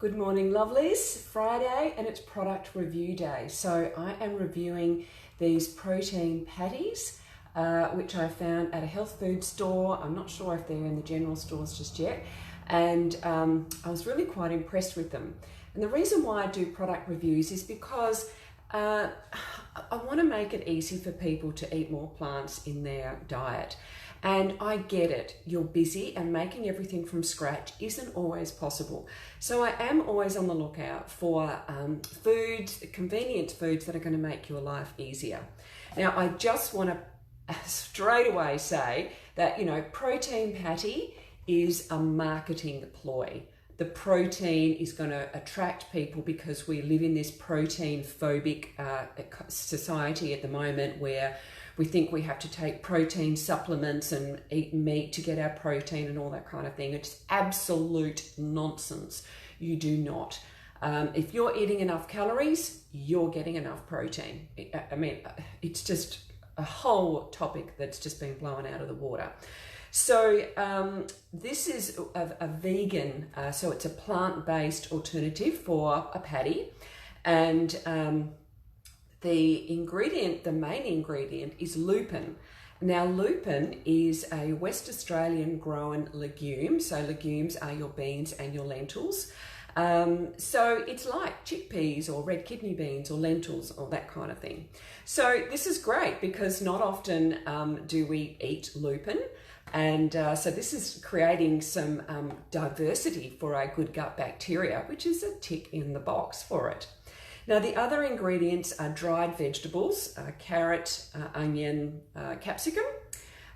Good morning, lovelies. Friday and it's product review day. So I am reviewing these protein patties, which I found at a health food store. I'm not sure if they're in the general stores just yet. And I was really quite impressed with them. And the reason why I do product reviews is because I want to make it easy for people to eat more plants in their diet. And I get it, you're busy and making everything from scratch isn't always possible. So I am always on the lookout for foods, convenient foods that are going to make your life easier. Now, I just want to straight away say that, protein patty is a marketing ploy. The protein is going to attract people because we live in this protein phobic society at the moment where we think we have to take protein supplements and eat meat to get our protein and all that kind of thing. It's absolute nonsense. You do not. If you're eating enough calories, you're getting enough protein. It's just a whole topic that's just been blown out of the water. So this is a vegan, so it's a plant-based alternative for a patty. And the main ingredient is lupin. Now, lupin is a West Australian grown legume. So legumes are your beans and your lentils. So it's like chickpeas or red kidney beans or lentils or that kind of thing. So this is great because not often do we eat lupin. And so this is creating some diversity for our good gut bacteria, which is a tick in the box for it. Now, the other ingredients are dried vegetables, carrot, onion, capsicum.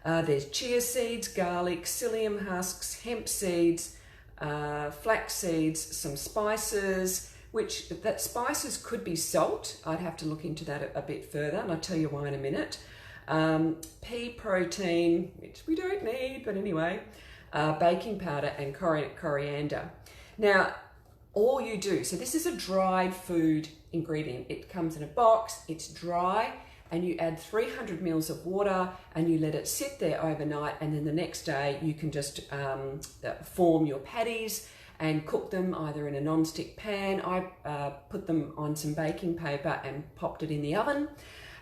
There's chia seeds, garlic, psyllium husks, hemp seeds, flax seeds, some spices, that spices could be salt. I'd have to look into that a bit further, and I'll tell you why in a minute. Pea protein, which we don't need, but anyway, baking powder and coriander. Now, all you do, so this is a dried food ingredient. It comes in a box, it's dry, and you add 300 mils of water and you let it sit there overnight, and then the next day you can just form your patties and cook them either in a non-stick pan. I put them on some baking paper and popped it in the oven.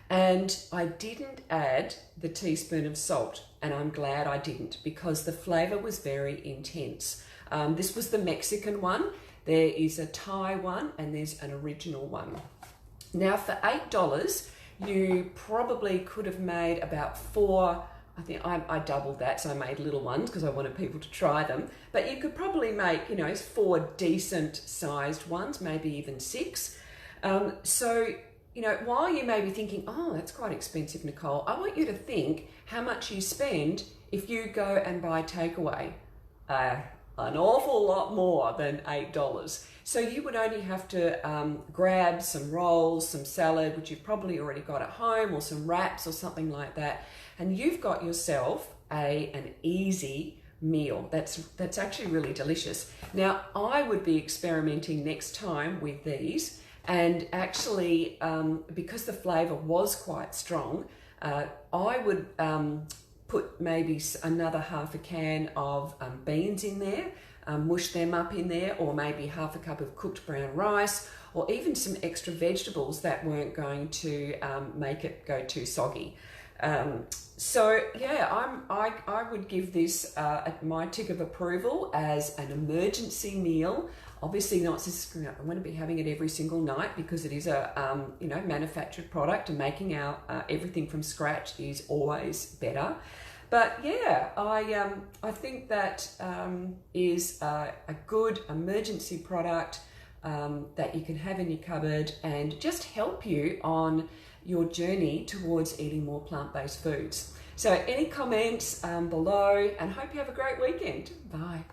And I didn't add the teaspoon of salt, and I'm glad I didn't because the flavour was very intense. This was the Mexican one. There is a Thai one and there's an original one. Now, for $8, you probably could have made about four. I think I doubled that, so I made little ones because I wanted people to try them. But you could probably make, four decent sized ones, maybe even six. While you may be thinking, oh, that's quite expensive, Nicole, I want you to think how much you spend if you go and buy takeaway. An awful lot more than $8. So you would only have to grab some rolls, some salad, which you've probably already got at home, or some wraps or something like that. And you've got yourself an easy meal. That's actually really delicious. Now, I would be experimenting next time with these. And actually, because the flavour was quite strong, I would put maybe another half a can of beans in there, mush them up in there, or maybe half a cup of cooked brown rice, or even some extra vegetables that weren't going to make it go too soggy. I would give this my tick of approval as an emergency meal. Obviously not, I want to be having it every single night because it is a manufactured product, and making our everything from scratch is always better. But yeah, I think that is a good emergency product that you can have in your cupboard and just help you on your journey towards eating more plant-based foods. So any comments below, and hope you have a great weekend. Bye.